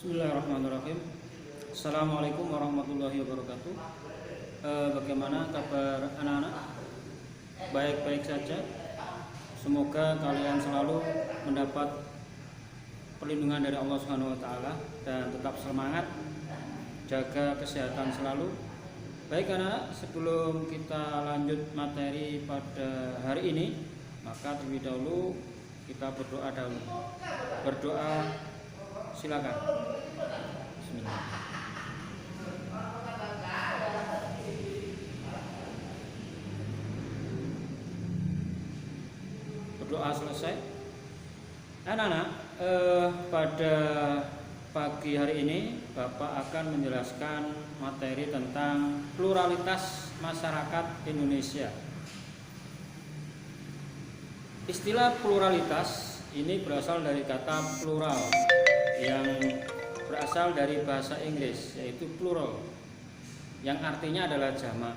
Bismillahirrahmanirrahim. Assalamualaikum warahmatullahi wabarakatuh. Bagaimana kabar anak-anak? Baik-baik saja. Semoga kalian selalu mendapat perlindungan dari Allah Subhanahu wa taala dan tetap semangat, jaga kesehatan selalu. Baik anak-anak, sebelum kita lanjut materi pada hari ini, maka terlebih dahulu kita berdoa dahulu. Berdoa, silakan. Bismillah. Berdoa selesai. Anak-anak, pada pagi hari ini Bapak akan menjelaskan materi tentang pluralitas masyarakat Indonesia. Istilah pluralitas ini berasal dari kata plural yang berasal dari bahasa Inggris, yaitu plural, yang artinya adalah jamak.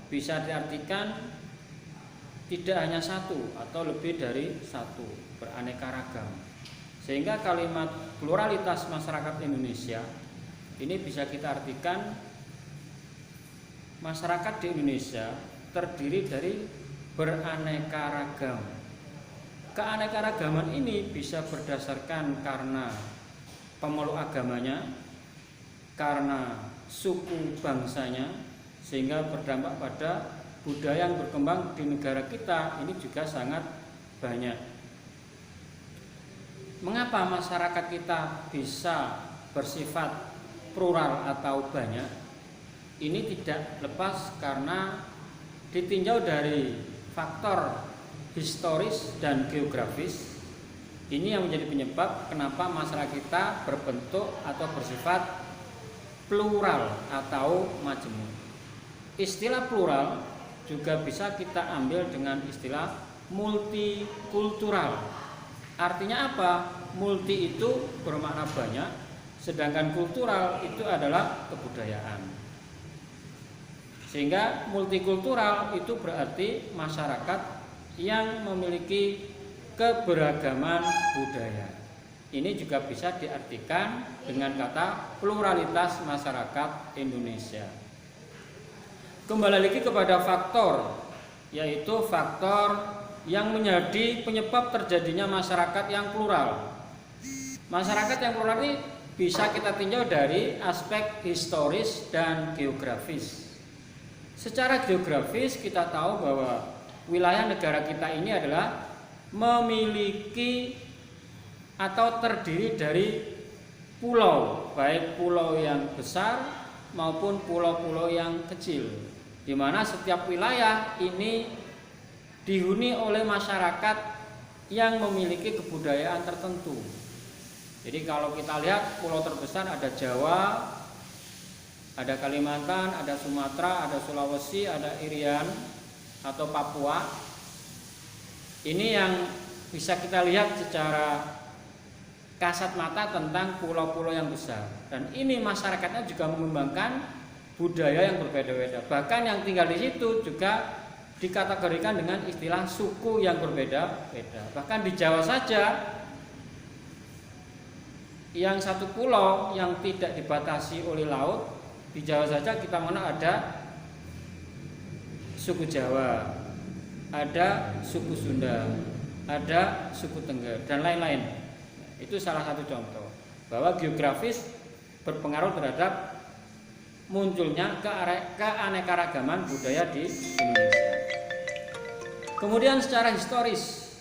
Bisa diartikan tidak hanya satu atau lebih dari satu, beraneka ragam. Sehingga kalimat pluralitas masyarakat Indonesia ini bisa kita artikan masyarakat di Indonesia terdiri dari beraneka ragam. Keanekaragaman ini bisa berdasarkan karena pemeluk agamanya, karena suku bangsanya, sehingga berdampak pada budaya yang berkembang di negara kita ini juga sangat banyak. Mengapa masyarakat kita bisa bersifat plural atau banyak? Ini tidak lepas karena ditinjau dari faktor historis dan geografis. Ini yang menjadi penyebab kenapa masyarakat kita berbentuk atau bersifat plural atau majemuk. Istilah plural juga bisa kita ambil dengan istilah multikultural. Artinya apa? Multi itu bermakna banyak, sedangkan kultural itu adalah kebudayaan. Sehingga multikultural itu berarti masyarakat yang memiliki keberagaman budaya. Ini juga bisa diartikan dengan kata pluralitas masyarakat Indonesia. Kembali lagi kepada faktor, yaitu faktor yang menjadi penyebab terjadinya masyarakat yang plural. Masyarakat yang plural ini bisa kita tinjau dari aspek historis dan geografis. Secara geografis kita tahu bahwa wilayah negara kita ini adalah memiliki atau terdiri dari pulau, baik pulau yang besar maupun pulau-pulau yang kecil, di mana setiap wilayah ini dihuni oleh masyarakat yang memiliki kebudayaan tertentu. Jadi kalau kita lihat pulau terbesar ada Jawa, ada Kalimantan, ada Sumatera, ada Sulawesi, ada Irian atau Papua. Ini yang bisa kita lihat secara kasat mata tentang pulau-pulau yang besar. Dan ini masyarakatnya juga mengembangkan budaya yang berbeda-beda. Bahkan yang tinggal di situ juga dikategorikan dengan istilah suku yang berbeda-beda. Bahkan di Jawa saja, yang satu pulau yang tidak dibatasi oleh laut, di Jawa saja kita mengenal ada suku Jawa, ada suku Sunda, ada suku Tengger, dan lain-lain. Itu salah satu contoh bahwa geografis berpengaruh terhadap munculnya keanekaragaman budaya di Indonesia. Kemudian secara historis,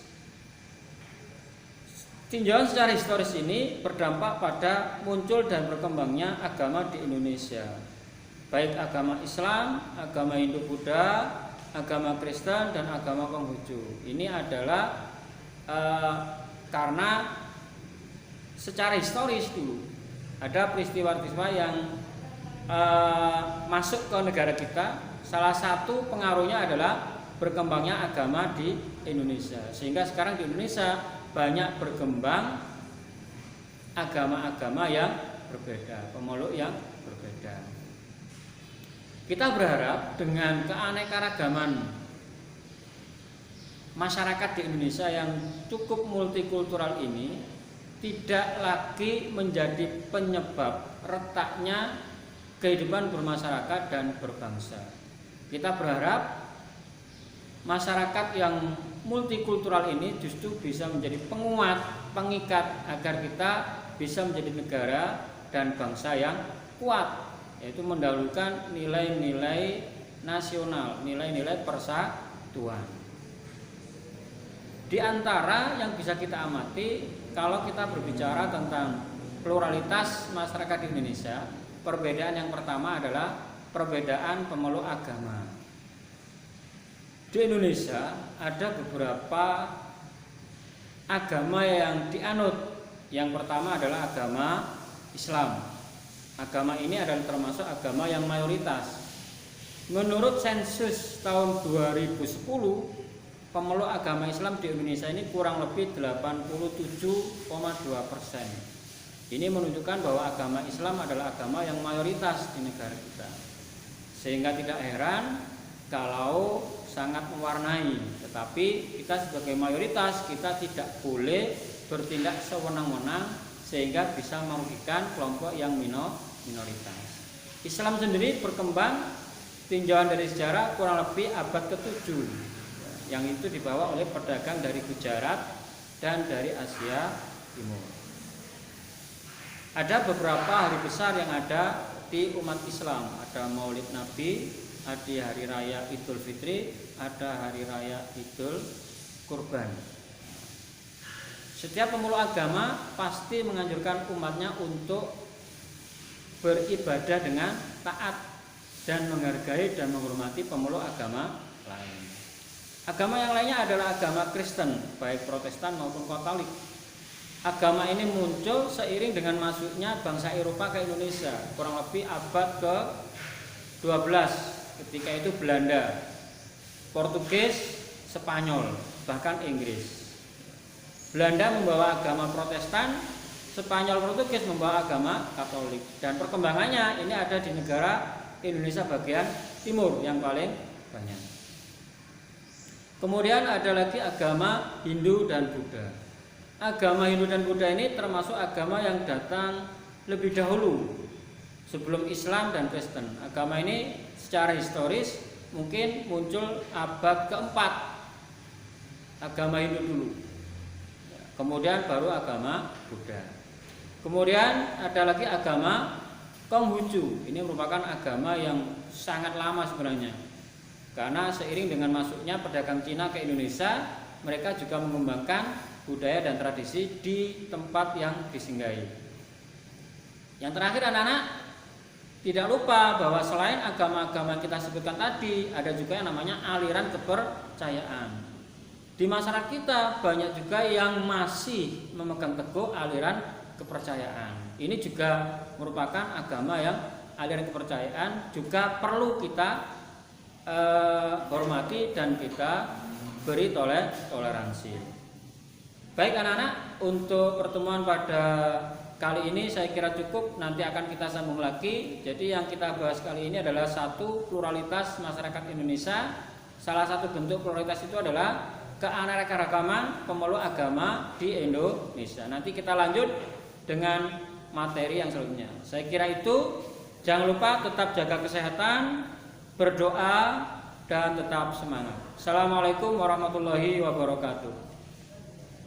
tinjauan secara historis ini berdampak pada muncul dan berkembangnya agama di Indonesia, baik agama Islam, agama Hindu-Buddha, agama Kristen, dan agama Konghucu. Ini adalah karena secara historis dulu ada peristiwa-peristiwa yang masuk ke negara kita. Salah satu pengaruhnya adalah berkembangnya agama di Indonesia, sehingga sekarang di Indonesia banyak berkembang agama-agama yang berbeda, pemeluk yang berbeda. Kita berharap dengan keanekaragaman masyarakat di Indonesia yang cukup multikultural ini tidak lagi menjadi penyebab retaknya kehidupan bermasyarakat dan berbangsa. Kita berharap masyarakat yang multikultural ini justru bisa menjadi penguat, pengikat agar kita bisa menjadi negara dan bangsa yang kuat, yaitu mendahulukan nilai-nilai nasional, nilai-nilai persatuan. Di antara yang bisa kita amati kalau kita berbicara tentang pluralitas masyarakat di Indonesia, perbedaan yang pertama adalah perbedaan pemeluk agama. Di Indonesia ada beberapa agama yang dianut. Yang pertama adalah agama Islam. Agama ini adalah termasuk agama yang mayoritas. Menurut sensus tahun 2010, pemeluk agama Islam di Indonesia ini kurang lebih 87,2%. Ini menunjukkan bahwa agama Islam adalah agama yang mayoritas di negara kita. Sehingga tidak heran kalau sangat mewarnai, tetapi kita sebagai mayoritas kita tidak boleh bertindak sewenang-wenang sehingga bisa merugikan kelompok yang minoritas. Islam sendiri berkembang tinjauan dari sejarah kurang lebih abad ke-7, yang itu dibawa oleh pedagang dari Gujarat dan dari Asia Timur. Ada beberapa hari besar yang ada di umat Islam. Ada Maulid Nabi, ada hari raya Idul Fitri, ada hari raya Idul Kurban. Setiap pemeluk agama pasti menganjurkan umatnya untuk beribadah dengan taat dan menghargai dan menghormati pemeluk agama lain. Agama yang lainnya adalah agama Kristen, baik Protestan maupun Katolik. Agama ini muncul seiring dengan masuknya bangsa Eropa ke Indonesia, kurang lebih abad ke-12. Ketika itu Belanda, Portugis, Spanyol, bahkan Inggris. Belanda membawa agama Protestan, Spanyol, Portugis membawa agama Katolik. Dan perkembangannya ini ada di negara Indonesia bagian timur yang paling banyak. Kemudian ada lagi agama Hindu dan Buddha. Agama Hindu dan Buddha ini termasuk agama yang datang lebih dahulu sebelum Islam dan Kristen. Agama ini secara historis mungkin muncul abad ke-4, agama Hindu dulu, kemudian baru agama Buddha. Kemudian ada lagi agama Konghucu. Ini merupakan agama yang sangat lama sebenarnya, karena seiring dengan masuknya pedagang Cina ke Indonesia, mereka juga mengembangkan budaya dan tradisi di tempat yang disinggahi. Yang terakhir anak-anak, tidak lupa bahwa selain agama-agama yang kita sebutkan tadi, ada juga yang namanya aliran kepercayaan. Di masyarakat kita banyak juga yang masih memegang teguh aliran kepercayaan. Ini juga merupakan agama yang aliran kepercayaan juga perlu kita hormati dan kita beri toleransi. Baik anak-anak, untuk pertemuan pada kali ini saya kira cukup, nanti akan kita sambung lagi. Jadi yang kita bahas kali ini adalah satu, pluralitas masyarakat Indonesia. Salah satu bentuk pluralitas itu adalah keanekaragaman pemeluk agama di Indonesia. Nanti kita lanjut dengan materi yang selanjutnya. Saya kira itu, jangan lupa tetap jaga kesehatan, berdoa, dan tetap semangat. Assalamualaikum warahmatullahi wabarakatuh.